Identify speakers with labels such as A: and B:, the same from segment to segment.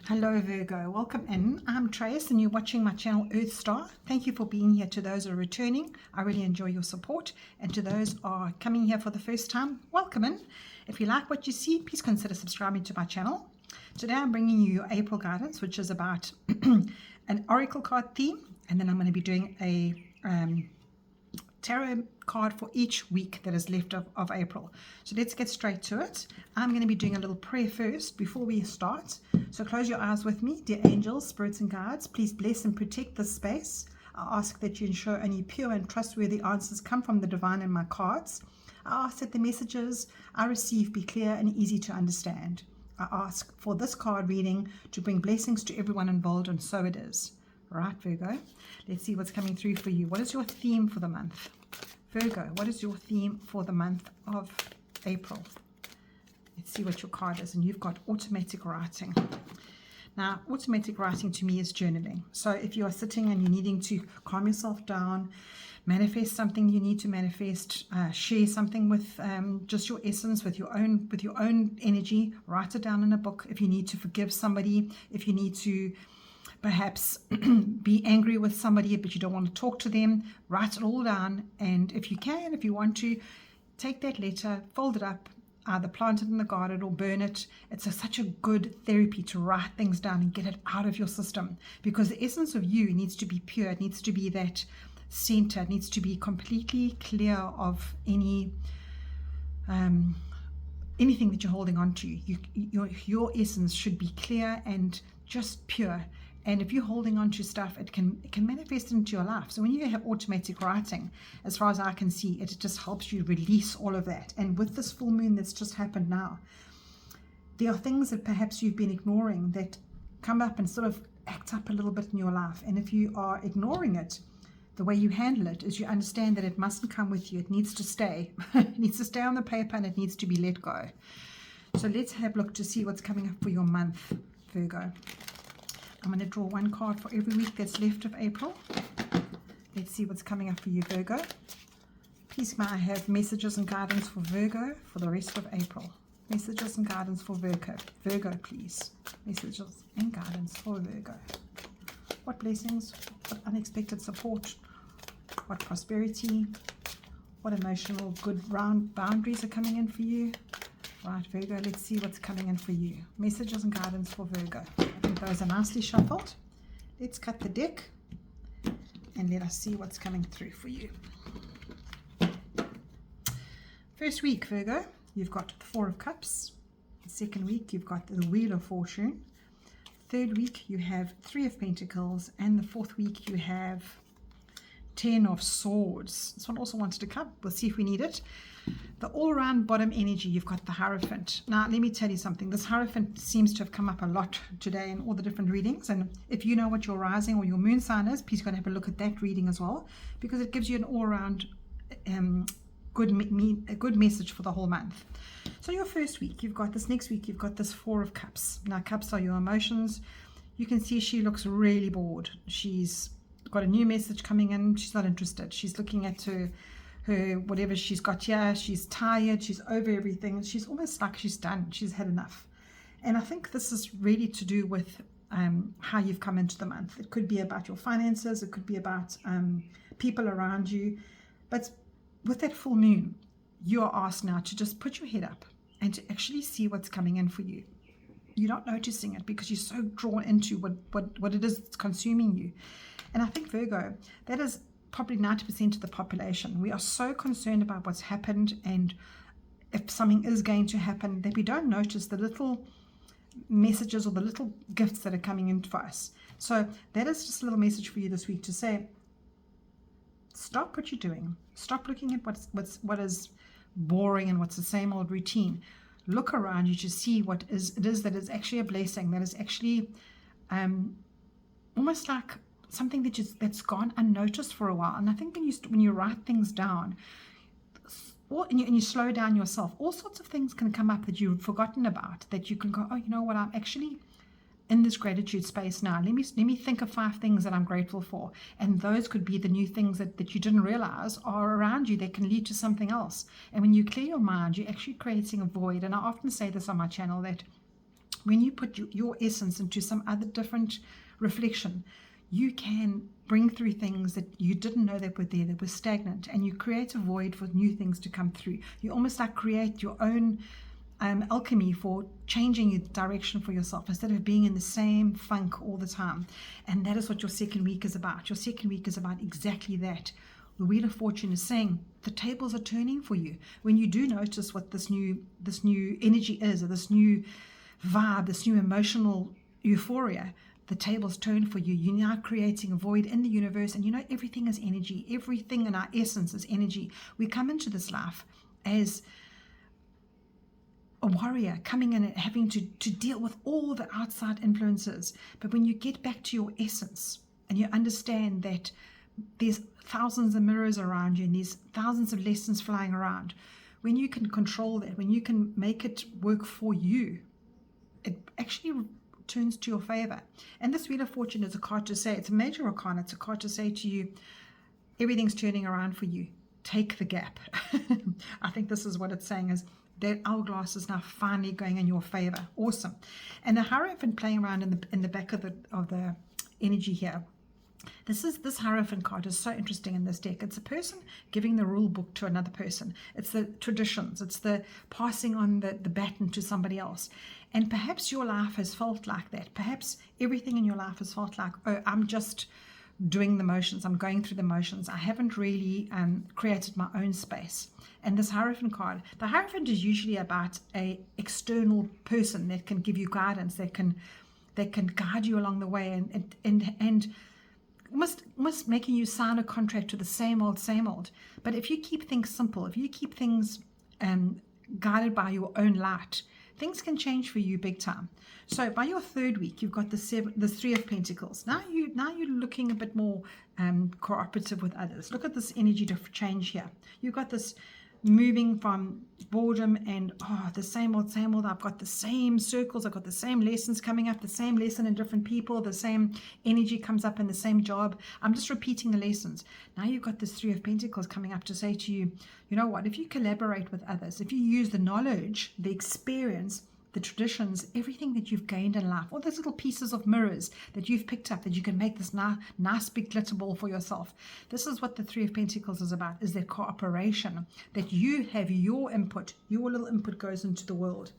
A: Hello Virgo, welcome in. I'm Trace and you're watching my channel Earth Star. Thank you for being here. To those who are returning, I really enjoy your support, and to those who are coming here for the first time, welcome in. If you like what you see, please consider subscribing to my channel. Today I'm bringing you your April guidance, which is about an oracle card theme, and then I'm going to be doing a tarot card for each week that is left of April. So let's get straight to it. I'm going to be doing a little prayer first before we start. So close your eyes with me. Dear angels, spirits and guides, please bless and protect this space. I ask that you ensure only pure and trustworthy answers come from the divine in my cards. I ask that the messages I receive be clear and easy to understand. I ask for this card reading to bring blessings to everyone involved, and so it is. Right, Virgo, let's see what's coming through for you. What is your theme for the month? Virgo, what is your theme for the month of April? Let's see what your card is. And you've got automatic writing. Now, automatic writing to me is journaling. So if you are sitting and you're needing to calm yourself down, manifest something you need to manifest, share something with just your essence, with your own energy, write it down in a book. If you need to forgive somebody, if you need to perhaps be angry with somebody but you don't want to talk to them, write it all down. And if you want to, take that letter, fold it up, either plant it in the garden or burn it. It's such a good therapy to write things down and get it out of your system, because the essence of you needs to be pure. It needs to be that center. It needs to be completely clear of anything that you're holding on to. Your essence should be clear and just pure. And if you're holding on to stuff, it can manifest into your life. So when you have automatic writing, as far as I can see, it just helps you release all of that. And with this full moon that's just happened now, there are things that perhaps you've been ignoring that come up and sort of act up a little bit in your life. And if you are ignoring it, the way you handle it is you understand that it mustn't come with you. It needs to stay. It needs to stay on the paper and it needs to be let go. So let's have a look to see what's coming up for your month, Virgo. I'm going to draw one card for every week that's left of April. Let's see what's coming up for you, Virgo. Please may I have messages and guidance for Virgo for the rest of April. Messages and guidance for Virgo. Virgo, please. Messages and guidance for Virgo. What blessings, what unexpected support, what prosperity, what emotional good round boundaries are coming in for you. Right, Virgo, let's see what's coming in for you. Messages and guidance for Virgo. I think those are nicely shuffled. Let's cut the deck and let us see what's coming through for you. First week, Virgo, you've got the Four of Cups. The second week, you've got the Wheel of Fortune. Third week, you have Three of Pentacles. And the fourth week, you have Ten of Swords. This one also wanted to come. We'll see if we need it. The all-round bottom energy, you've got the Hierophant. Now, let me tell you something. This Hierophant seems to have come up a lot today in all the different readings. And if you know what your rising or your moon sign is, please go and have a look at that reading as well, because it gives you an all-round good message for the whole month. So your first week, you've got this. Next week, you've got this Four of Cups. Now, cups are your emotions. You can see she looks really bored. She's got a new message coming in. She's not interested. She's looking at her whatever she's got here. She's tired. She's over everything. She's almost like she's done. She's had enough. And I think this is really to do with how you've come into the month. It could be about your finances. It could be about people around you. But with that full moon, you are asked now to just put your head up and to actually see what's coming in for you. You're not noticing it because you're so drawn into what it is that's consuming you. And I think, Virgo, that is probably 90% of the population. We are so concerned about what's happened and if something is going to happen that we don't notice the little messages or the little gifts that are coming in for us. So that is just a little message for you this week to say, stop what you're doing. Stop looking at what is boring and what's the same old routine. Look around you to see what it is that is actually a blessing, that is actually almost like something that's gone unnoticed for a while. And I think when you write things down, and you slow down yourself, all sorts of things can come up that you've forgotten about, that you can go, oh, you know what, I'm actually in this gratitude space now. Let me think of 5 things that I'm grateful for. And those could be the new things that you didn't realize are around you that can lead to something else. And when you clear your mind, you're actually creating a void. And I often say this on my channel, that when you put your essence into some other different reflection, you can bring through things that you didn't know that were there, that were stagnant, and you create a void for new things to come through. You almost like create your own alchemy for changing your direction for yourself instead of being in the same funk all the time. And that is what your second week is about. Your second week is about exactly that. The Wheel of Fortune is saying the tables are turning for you. When you do notice what this new energy is, or this new vibe, this new emotional euphoria, the tables turn for you. You're now creating a void in the universe, and you know everything is energy. Everything in our essence is energy. We come into this life as a warrior, coming in and having to deal with all the outside influences. But when you get back to your essence and you understand that there's thousands of mirrors around you and there's thousands of lessons flying around, when you can control that, when you can make it work for you, it actually turns to your favor. And this Wheel of Fortune is a card to say, it's a major arcana, it's a card to say to you, everything's turning around for you. Take the gap. I think this is what it's saying, is that hourglass is now finally going in your favor. Awesome. And the Hierophant playing around in the back of the energy here. This Hierophant card is so interesting in this deck. It's a person giving the rule book to another person. It's the traditions. It's the passing on the baton to somebody else. And perhaps your life has felt like that. Perhaps everything in your life has felt like, oh, I'm just doing the motions. I'm going through the motions. I haven't really created my own space. And this Hierophant card, the Hierophant is usually about a external person that can give you guidance, that can guide you along the way, and almost making you sign a contract to the same old. But if you keep things simple, if you keep things guided by your own light, things can change for you big time. So by your third week, you've got the Three of Pentacles. Now you're looking a bit more cooperative with others. Look at this energy to change here. You've got this moving from boredom and the same old. I've got the same circles, I've got the same lessons coming up, the same lesson in different people, the same energy comes up in the same job. I'm just repeating the lessons. Now you've got this Three of Pentacles coming up to say to you, you know what, if you collaborate with others, if you use the knowledge, the experience, the traditions, everything that you've gained in life, all those little pieces of mirrors that you've picked up, that you can make this nice big glitter ball for yourself. This is what the Three of Pentacles is about, is that cooperation, that you have your input, your little input goes into the world.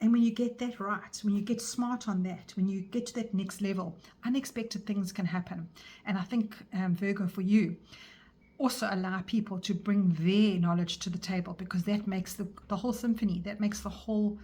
A: And when you get that right, when you get smart on that, when you get to that next level, unexpected things can happen. And I think, Virgo, for you, also allow people to bring their knowledge to the table, because that makes the whole symphony, that makes the whole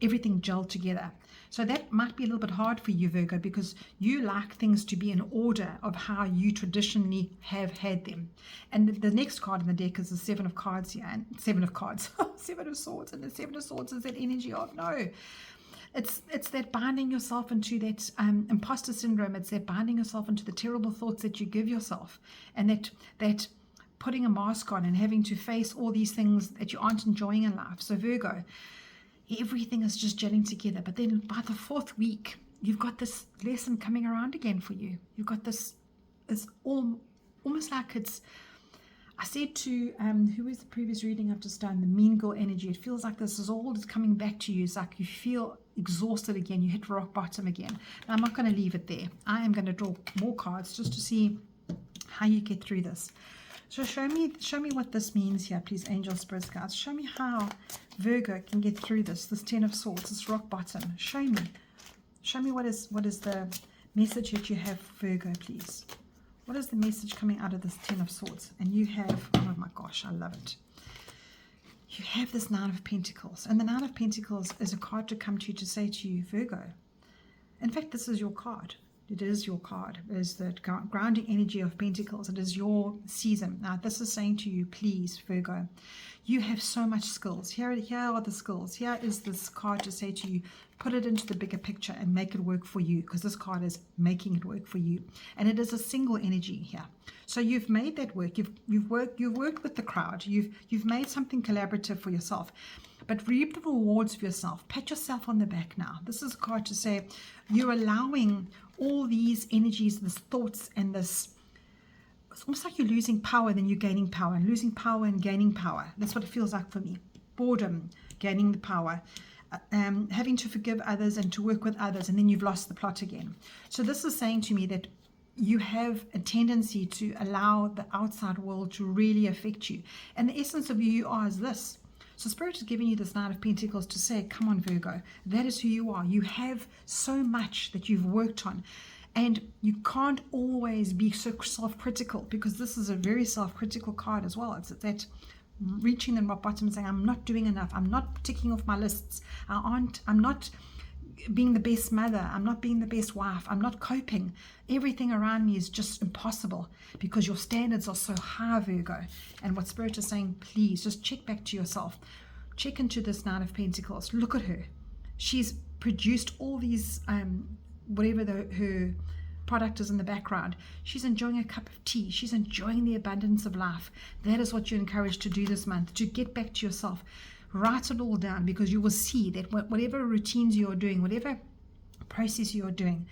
A: everything gel together. So that might be a little bit hard for you, Virgo, because you like things to be in order of how you traditionally have had them. And the next card in the deck is the Seven of Cards here, and Seven of Cards, Seven of Swords, and the Seven of Swords is that energy of no. It's that binding yourself into that imposter syndrome. It's that binding yourself into the terrible thoughts that you give yourself, and that putting a mask on and having to face all these things that you aren't enjoying in life. So Virgo, everything is just gelling together. But then by the fourth week, you've got this lesson coming around again for you. You've got this, it's almost like it's, I said to, who was the previous reading I've just done, the mean girl energy. It feels like this is all that's coming back to you. It's like you feel exhausted again. You hit rock bottom again. Now, I'm not going to leave it there. I am going to draw more cards just to see how you get through this. So show me what this means here, please, angel, spirits, guides. Show me how Virgo can get through this Ten of Swords, this rock bottom. Show me what is the message that you have, Virgo, please. What is the message coming out of this Ten of Swords? And you have, oh my gosh, I love it. You have this Nine of Pentacles. And the Nine of Pentacles is a card to come to you to say to you, Virgo. In fact, this is your card. It is your card. It is the grounding energy of Pentacles. It is your season. Now, this is saying to you, please, Virgo, you have so much skills. Here are the skills. Here is this card to say to you, put it into the bigger picture and make it work for you, because this card is making it work for you. And it is a single energy here. So you've made that work. You've worked with the crowd. You've made something collaborative for yourself. But reap the rewards of yourself. Pat yourself on the back now. This is a card to say you're allowing all these energies, these thoughts, and this, it's almost like you're losing power, then you're gaining power, and losing power and gaining power. That's what it feels like for me. Boredom, gaining the power. having to forgive others and to work with others, and then you've lost the plot again. So this is saying to me that you have a tendency to allow the outside world to really affect you. And the essence of who you are is this. So Spirit is giving you this Knight of Pentacles to say, come on, Virgo, that is who you are. You have so much that you've worked on. And you can't always be so self-critical, because this is a very self-critical card as well. It's that reaching the rock bottom and saying, I'm not doing enough. I'm not ticking off my lists. I'm not being the best mother. I'm not being the best wife. I'm not coping. Everything around me is just impossible because your standards are so high, Virgo. And what Spirit is saying, please just check back to yourself. Check into this Knight of Pentacles. Look at her. She's produced all these, whatever her product is in the background. She's enjoying a cup of tea. She's enjoying the abundance of life. That is what you're encouraged to do this month, to get back to yourself. Write it all down, because you will see that whatever routines you're doing, whatever process you're doing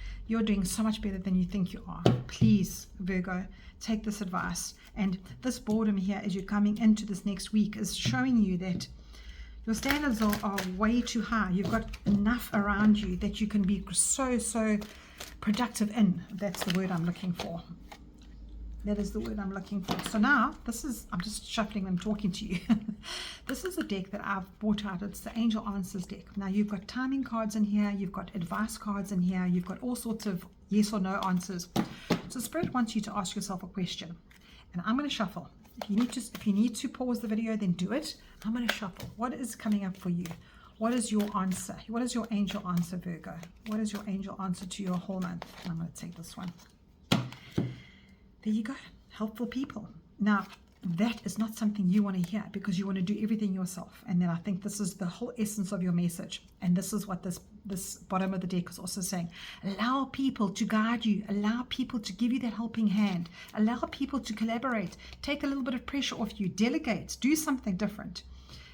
A: so much better than you think you are. Please, Virgo, take this advice. And this boredom here, as you're coming into this next week, is showing you that your standards are way too high. You've got enough around you that you can be so productive in. That's the word I'm looking for. That is the word I'm looking for. So now, I'm just shuffling and talking to you. This is a deck that I've brought out. It's the Angel Answers deck. Now, you've got timing cards in here. You've got advice cards in here. You've got all sorts of yes or no answers. So Spirit wants you to ask yourself a question. And I'm going to shuffle. If you need to pause the video, then do it. I'm going to shuffle. What is coming up for you? What is your answer? What is your angel answer, Virgo? What is your angel answer to your whole month? And I'm going to take this one. There you go. Helpful people. Now, that is not something you want to hear, because you want to do everything yourself. And then I think this is the whole essence of your message. And this is what this bottom of the deck is also saying. Allow people to guide you. Allow people to give you that helping hand. Allow people to collaborate. Take a little bit of pressure off you. Delegate. Do something different.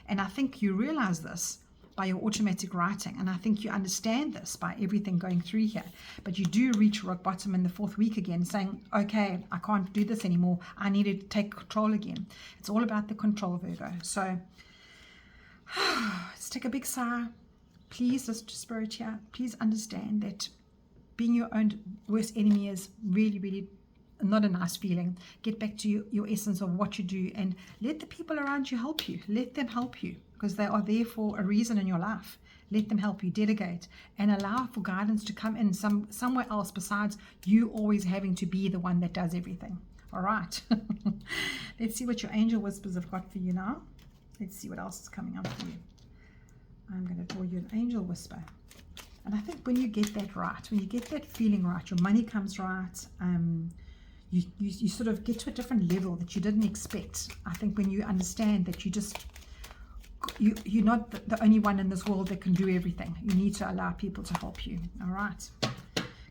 A: And I think you realize this by your automatic writing, and I think you understand this by everything going through here. But you do reach rock bottom in the 4th week again, saying, okay, I can't do this anymore. I need to take control again. It's all about the control, Virgo. So let's take a big sigh. Please, this Spirit here, please understand that being your own worst enemy is really not a nice feeling. Get back to your essence of what you do, and let the people around you help you. Let them help you, because they are there for a reason in your life. Let them help you. Delegate and allow for guidance to come in somewhere else besides you always having to be the one that does everything. All right. Let's see what your angel whispers have got for you now. Let's see what else is coming up for you. I'm going to draw you an angel whisper. And I think when you get that right, when you get that feeling right, your money comes right, you sort of get to a different level that you didn't expect. I think when you understand that you're not the only one in this world that can do everything. You need to allow people to help you. All right.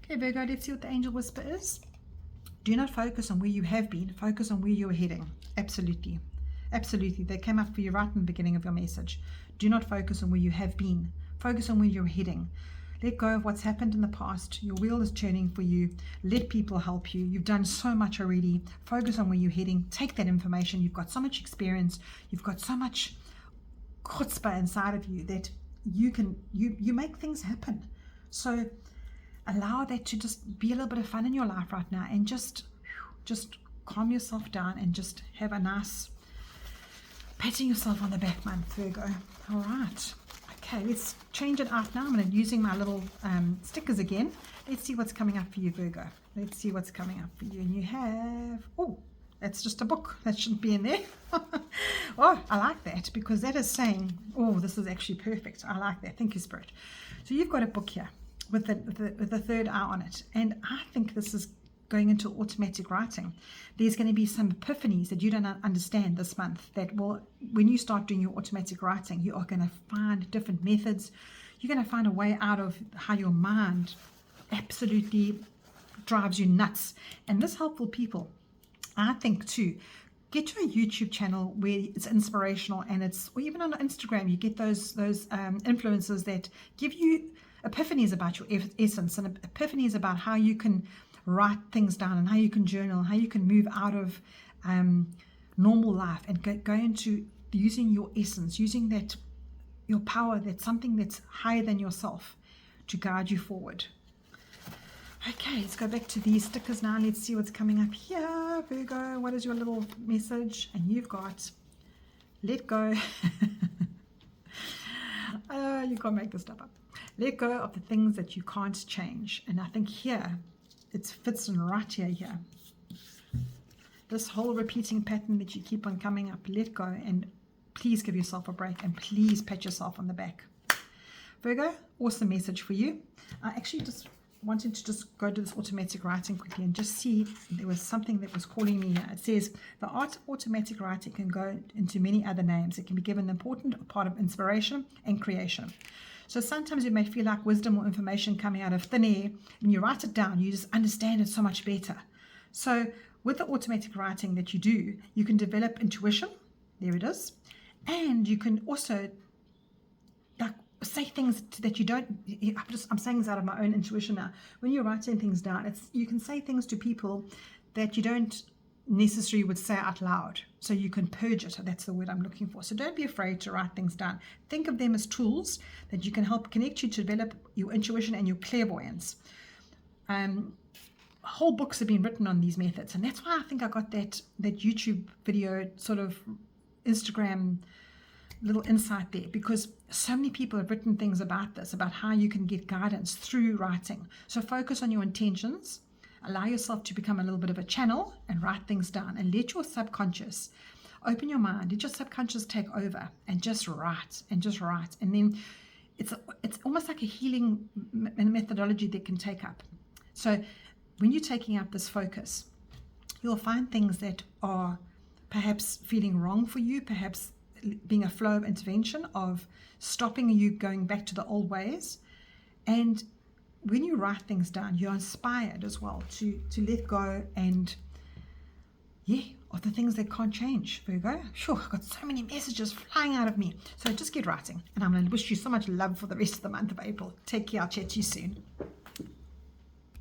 A: Okay, Virgo, let's see what the angel whisper is. Do not focus on where you have been. Focus on where you're heading. Absolutely. Absolutely. They came up for you right in the beginning of your message. Do not focus on where you have been. Focus on where you're heading. Let go of what's happened in the past. Your wheel is turning for you. Let people help you. You've done so much already. Focus on where you're heading. Take that information. You've got so much experience. You've got so much chutzpah inside of you that you make things happen. So allow that to just be a little bit of fun in your life right now, and just calm yourself down and just have a nice patting yourself on the back month, Virgo. All right. Okay, let's change it out now. I'm going to using my little stickers again. Let's see what's coming up for you, Virgo. Let's see what's coming up for you. And you have, oh, that's just a book. That shouldn't be in there. Oh, I like that, because that is saying, oh, this is actually perfect. I like that. Thank you, Spirit. So you've got a book here with the third eye on it. And I think this is going into automatic writing. There's going to be some epiphanies that you don't understand this month that will, when you start doing your automatic writing, you are going to find different methods. You're going to find a way out of how your mind absolutely drives you nuts. And this helpful people, I think too, get to a YouTube channel where it's inspirational, and or even on Instagram, you get those influencers that give you epiphanies about your essence, and epiphanies about how you can write things down, and how you can journal, and how you can move out of normal life and go into using your essence, using that your power, that's something that's higher than yourself to guide you forward. Okay, let's go back to these stickers now. Let's see what's coming up here. Virgo, what is your little message? And you've got let go. You can't make this stuff up. Let go of the things that you can't change. And I think here, it fits in right here. This whole repeating pattern that you keep on coming up, let go, and please give yourself a break, and please pat yourself on the back. Virgo, awesome message for you. I actually just wanted to just go to this automatic writing quickly and just see, there was something that was calling me here. It says, the art of automatic writing can go into many other names. It can be given an important part of inspiration and creation. So sometimes you may feel like wisdom or information coming out of thin air, and you write it down, you just understand it so much better. So with the automatic writing that you do, you can develop intuition. There it is. And you can also say things that you don't. I'm saying this out of my own intuition now. When you're writing things down, you can say things to people that you don't necessarily would say out loud. So you can purge it. That's the word I'm looking for. So don't be afraid to write things down. Think of them as tools that you can help connect you to develop your intuition and your clairvoyance. Whole books have been written on these methods, and that's why I think I got that YouTube video, sort of Instagram little insight there, because so many people have written things about this, about how you can get guidance through writing. So focus on your intentions, allow yourself to become a little bit of a channel and write things down, and let your subconscious open your mind, let your subconscious take over, and just write and just write. And then it's almost like a healing methodology that can take up. So when you're taking up this focus, you'll find things that are perhaps feeling wrong for you, perhaps being a flow of intervention, of stopping you going back to the old ways. And when you write things down, you're inspired as well to let go and, of the things that can't change, Virgo. Sure, I've got so many messages flying out of me. So just get writing. And I'm going to wish you so much love for the rest of the month of April. Take care. I'll chat to you soon.